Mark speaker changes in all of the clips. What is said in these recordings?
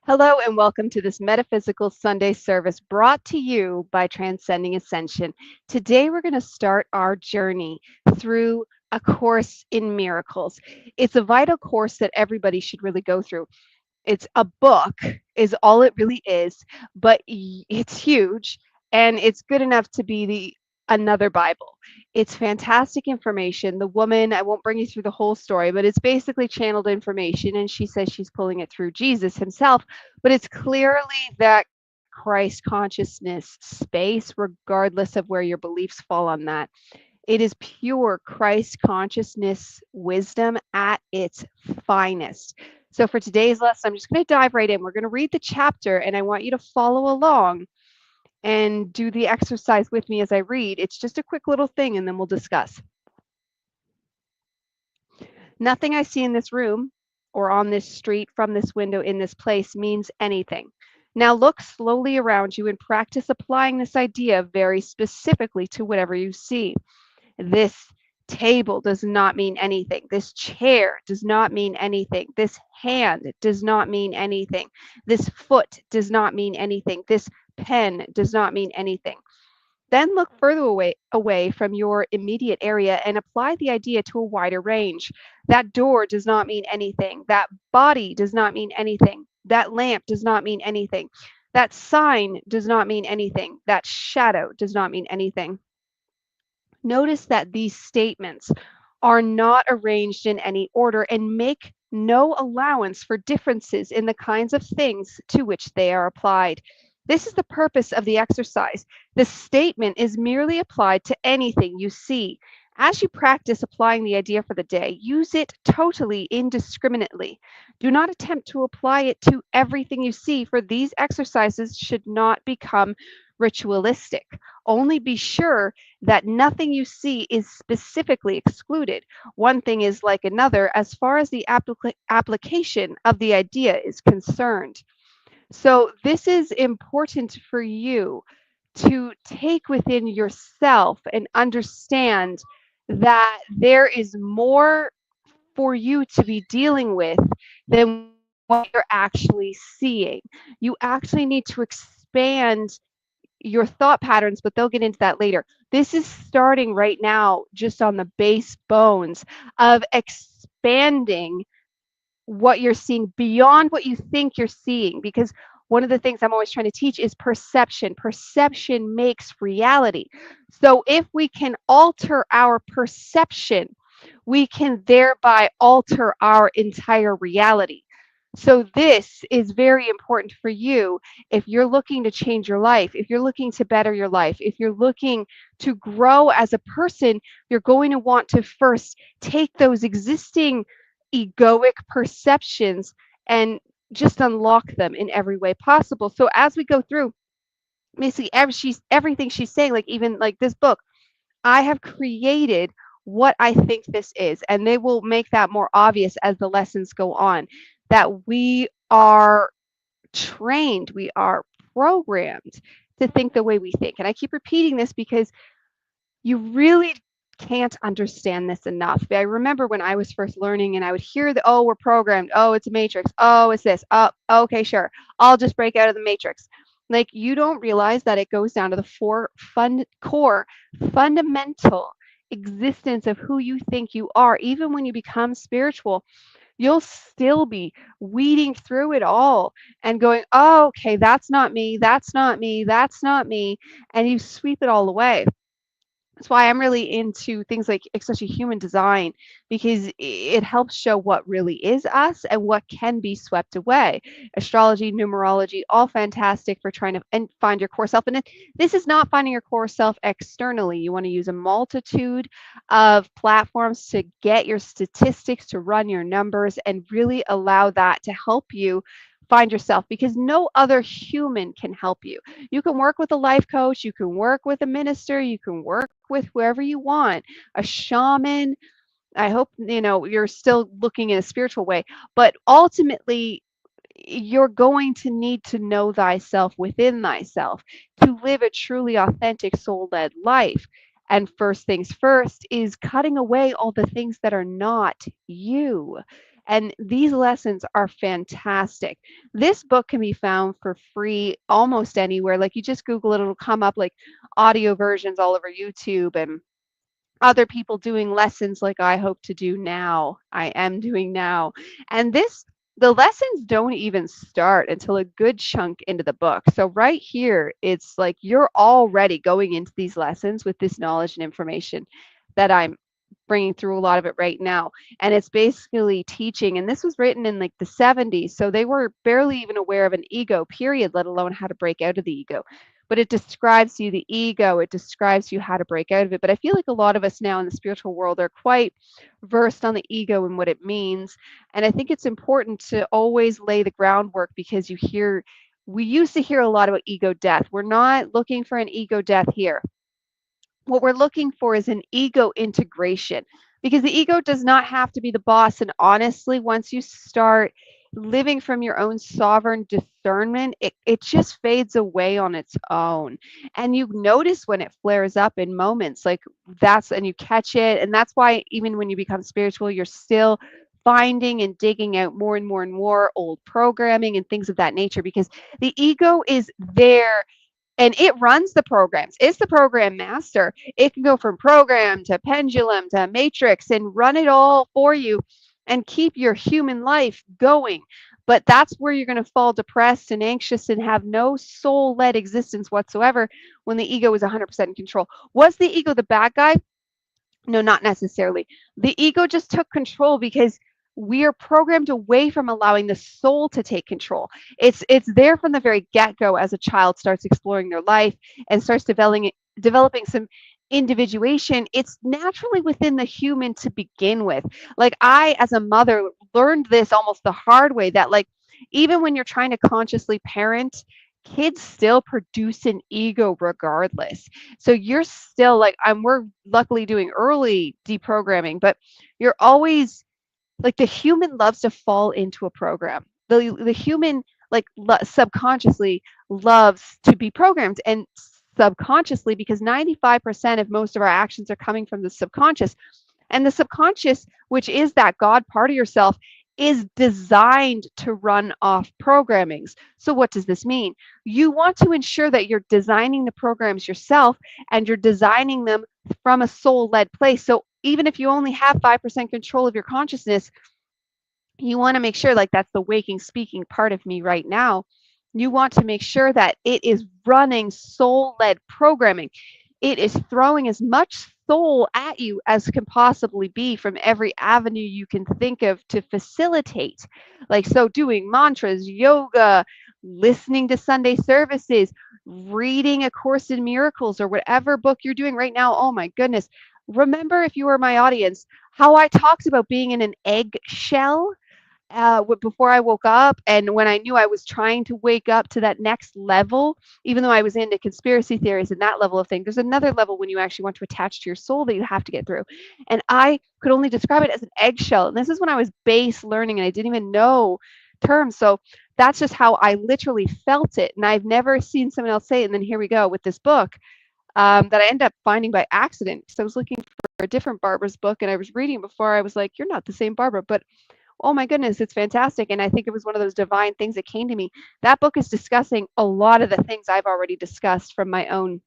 Speaker 1: Hello and welcome to this Metaphysical Sunday service brought to you by Transcending Ascension. Today we're going to start our journey through A Course in Miracles. It's a vital course that everybody should really go through. It's a book, is all it really is, but it's huge and it's good enough to be the another Bible. It's fantastic information. The woman, I won't bring you through the whole story, but it's basically channeled information, and she says she's pulling it through Jesus himself. But it's clearly that Christ consciousness space, regardless of where your beliefs fall on that. It is pure Christ consciousness wisdom at its finest. So for today's lesson, I'm just going to dive right in. We're going to read the chapter, and I want you to follow along and do the exercise with me as I read. It's just a quick little thing, and then we'll discuss. Nothing I see in this room or on this street, from this window, in this place means anything. Now look slowly around you and practice applying this idea very specifically to whatever you see. This table does not mean anything. This chair does not mean anything. This hand does not mean anything. This foot does not mean anything. This pen does not mean anything. Then look further away from your immediate area and apply the idea to a wider range. That door does not mean anything. That body does not mean anything. That lamp does not mean anything. That sign does not mean anything. That shadow does not mean anything. Notice that these statements are not arranged in any order and make no allowance for differences in the kinds of things to which they are applied. This is the purpose of the exercise. The statement is merely applied to anything you see. As you practice applying the idea for the day, use it totally indiscriminately. Do not attempt to apply it to everything you see, for these exercises should not become ritualistic. Only be sure that nothing you see is specifically excluded. One thing is like another as far as the application of the idea is concerned. So, this is important for you to take within yourself and understand that there is more for you to be dealing with than what you're actually seeing. You actually need to expand your thought patterns, but they'll get into that later. This is starting right now, just on the base bones of expanding what you're seeing beyond what you think you're seeing. Because one of the things I'm always trying to teach is perception. Perception makes reality. So if we can alter our perception, we can thereby alter our entire reality. So this is very important for you if you're looking to change your life, if you're looking to better your life, if you're looking to grow as a person. You're going to want to first take those existing egoic perceptions and just unlock them in every way possible. So as we go through, basically everything she's saying, like even like this book, I have created what I think this is, and they will make that more obvious as the lessons go on, that we are trained, we are programmed to think the way we think. And I keep repeating this because you really can't understand this enough. I remember when I was first learning and I would hear the, oh, we're programmed. Oh, it's a matrix. Oh, it's this. Oh, okay, sure. I'll just break out of the matrix. Like, you don't realize that it goes down to the core fundamental existence of who you think you are. Even when you become spiritual, you'll still be weeding through it all and going, oh, okay, that's not me. That's not me. That's not me. And you sweep it all away. That's why I'm really into things like especially human design, because it helps show what really is us and what can be swept away. Astrology, numerology, all fantastic for trying to and find your core self. And this is not finding your core self externally. You want to use a multitude of platforms to get your statistics, to run your numbers, and really allow that to help you find yourself, because no other human can help you. You can work with a life coach, you can work with a minister, you can work with whoever you want, a shaman. I hope you're still looking in a spiritual way, but ultimately you're going to need to know thyself within thyself to live a truly authentic soul-led life. And first things first is cutting away all the things that are not you And these lessons are fantastic. This book can be found for free almost anywhere. Like you just Google it, it'll come up like audio versions all over YouTube and other people doing lessons like I hope to do now. I am doing now. And the lessons don't even start until a good chunk into the book. So right here, it's like you're already going into these lessons with this knowledge and information that I'm bringing through a lot of it right now. And it's basically teaching, and this was written in like the 70s, so they were barely even aware of an ego, period, let alone how to break out of the ego. But it describes to you the ego, it describes to you how to break out of it. But I feel like a lot of us now in the spiritual world are quite versed on the ego and what it means. And I think it's important to always lay the groundwork because we used to hear a lot about ego death. We're not looking for an ego death here. What we're looking for is an ego integration because the ego does not have to be the boss. And honestly, once you start living from your own sovereign discernment, it just fades away on its own. And you notice when it flares up in moments like and you catch it. And that's why even when you become spiritual, you're still finding and digging out more and more and more old programming and things of that nature because the ego is there and it runs the programs. It's the program master. It can go from program to pendulum to matrix and run it all for you and keep your human life going. But that's where you're going to fall depressed and anxious and have no soul led existence whatsoever when the ego is 100% in control. Was the ego the bad guy? No, not necessarily. The ego just took control because we are programmed away from allowing the soul to take control. It's there from the very get-go as a child starts exploring their life and starts developing some individuation. It's naturally within the human to begin with. Like I, as a mother, learned this almost the hard way that like even when you're trying to consciously parent, kids still produce an ego regardless. So you're still like we're luckily doing early deprogramming, but you're always like the human loves to fall into a program. The human like subconsciously loves to be programmed and subconsciously because 95% of most of our actions are coming from the subconscious. And the subconscious, which is that God part of yourself, is designed to run off programmings. So what does this mean? You want to ensure that you're designing the programs yourself and you're designing them from a soul-led place. So even if you only have 5% control of your consciousness, you want to make sure like that's the waking speaking part of me right now. You want to make sure that it is running soul-led programming. It is throwing as much soul at you as can possibly be from every avenue you can think of to facilitate. Like, so doing mantras, yoga, listening to Sunday services, reading A Course in Miracles, or whatever book you're doing right now. Oh my goodness. Remember, if you were my audience, how I talked about being in an eggshell before I woke up, and when I knew I was trying to wake up to that next level, even though I was into conspiracy theories and that level of thing, there's another level when you actually want to attach to your soul that you have to get through. And I could only describe it as an eggshell. And this is when I was base learning and I didn't even know terms. So that's just how I literally felt it. And I've never seen someone else say it. And then here we go with this book that I ended up finding by accident. So I was looking for a different Barbara's book and I was reading before. I was like, you're not the same Barbara, but oh my goodness, it's fantastic. And I think it was one of those divine things that came to me. That book is discussing a lot of the things I've already discussed from my own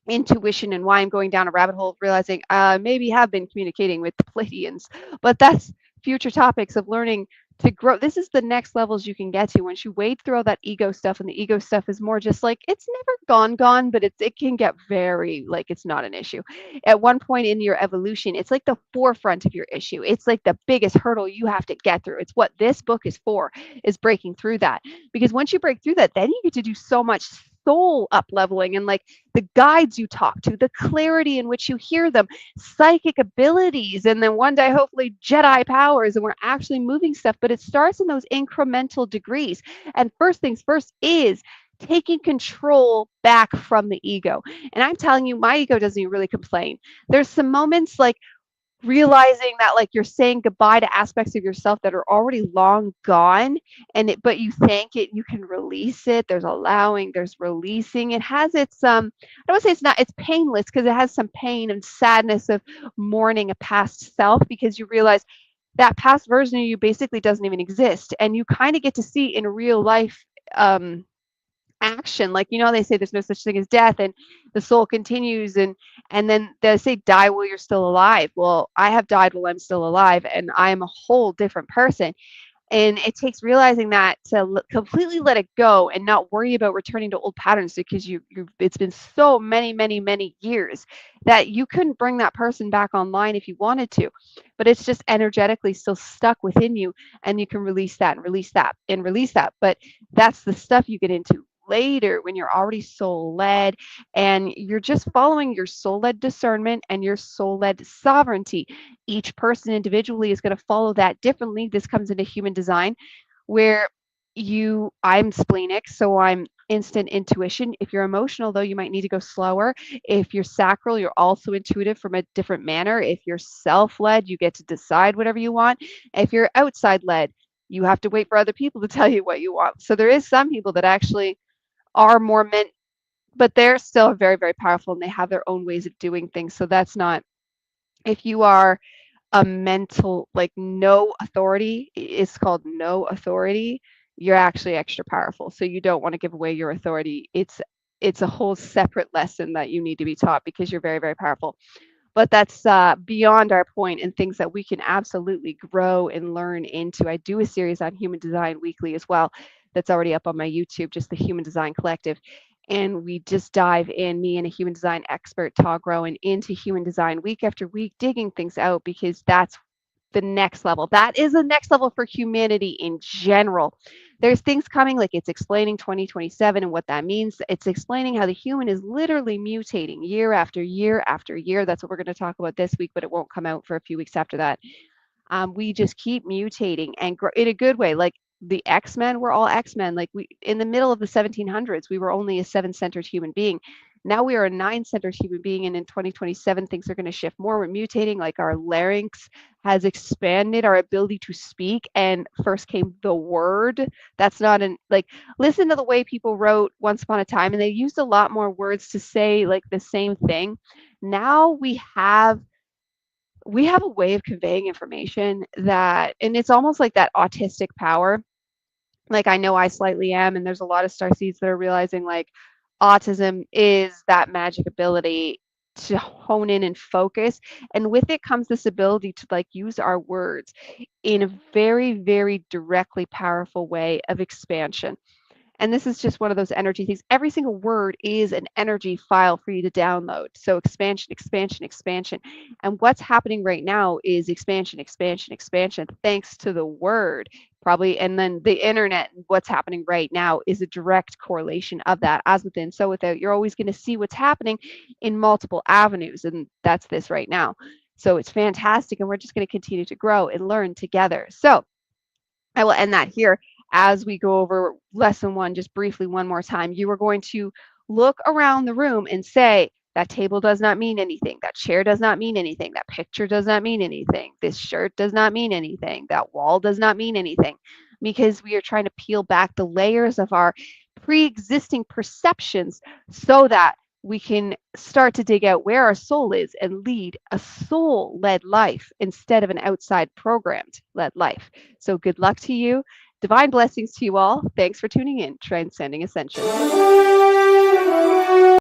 Speaker 1: intuition and why I'm going down a rabbit hole, realizing maybe have been communicating with the Pleiadians. But that's future topics of learning to grow. This is the next levels you can get to once you wade through all that ego stuff. And the ego stuff is more just like it's never gone, but it can get very like it's not an issue. At one point in your evolution, it's like the forefront of your issue. It's like the biggest hurdle you have to get through. It's what this book is for, is breaking through that. Because once you break through that, then you get to do so much soul up leveling and like the guides you talk to, the clarity in which you hear them, psychic abilities, and then one day hopefully Jedi powers, and we're actually moving stuff. But it starts in those incremental degrees. And first things first is taking control back from the ego. And I'm telling you, my ego doesn't even really complain. There's some moments like realizing that like you're saying goodbye to aspects of yourself that are already long gone, but you thank it, you can release it. There's allowing, there's releasing. It has its I don't say it's painless because it has some pain and sadness of mourning a past self, because you realize that past version of you basically doesn't even exist. And you kind of get to see in real life um, action. Like, they say there's no such thing as death and the soul continues. And then they say die while you're still alive. Well, I have died while I'm still alive and I am a whole different person. And it takes realizing that to completely let it go and not worry about returning to old patterns because it's been so many, many, many years that you couldn't bring that person back online if you wanted to. But it's just energetically still stuck within you, and you can release that and release that and release that. But that's the stuff you get into later when you're already soul led and you're just following your soul led discernment and your soul led sovereignty. Each person individually is going to follow that differently. This comes into human design where I'm splenic, so I'm instant intuition. If you're emotional, though, you might need to go slower. If you're sacral, you're also intuitive from a different manner. If you're self led, you get to decide whatever you want. If you're outside led, you have to wait for other people to tell you what you want. So there is some people that actually are more meant, but they're still very, very powerful and they have their own ways of doing things. So that's not, if you are a mental, like no authority, it's called no authority, you're actually extra powerful. So you don't want to give away your authority. It's a whole separate lesson that you need to be taught because you're very, very powerful. But that's beyond our point and things that we can absolutely grow and learn into. I do a series on human design weekly as well that's already up on my YouTube, just the Human Design Collective. And we just dive in, me and a human design expert, Todd Rowan, into human design week after week, digging things out because that's the next level. That is the next level for humanity in general. There's things coming, like it's explaining 2027 and what that means. It's explaining how the human is literally mutating year after year after year. That's what we're going to talk about this week, but it won't come out for a few weeks after that. We just keep mutating and grow in a good way. Like the X-Men, we're all X-Men. Like we, in the middle of the 1700s, we were only a seven-centered human being. Now we are a nine-centered human being, and in 2027, things are going to shift more. We're mutating, like our larynx has expanded, our ability to speak, and first came the word. That's not an, like, listen to the way people wrote once upon a time, and they used a lot more words to say like the same thing. Now we have a way of conveying information that, and it's almost like that autistic power. Like I know I slightly am, and there's a lot of starseeds that are realizing like autism is that magic ability to hone in and focus. And with it comes this ability to like use our words in a very, very directly powerful way of expansion. And this is just one of those energy things. Every single word is an energy file for you to download. So expansion, expansion, expansion. And what's happening right now is expansion, expansion, expansion, thanks to the word, probably. And then the internet, what's happening right now is a direct correlation of that. As within, so without. You're always going to see what's happening in multiple avenues. And that's this right now. So it's fantastic. And we're just going to continue to grow and learn together. So I will end that here as we go over lesson one, just briefly one more time. You are going to look around the room and say, that table does not mean anything. That chair does not mean anything. That picture does not mean anything. This shirt does not mean anything. That wall does not mean anything. Because we are trying to peel back the layers of our pre-existing perceptions so that we can start to dig out where our soul is and lead a soul led life instead of an outside programmed led life. So good luck to you. Divine blessings to you all. Thanks for tuning in. Transcending Ascension.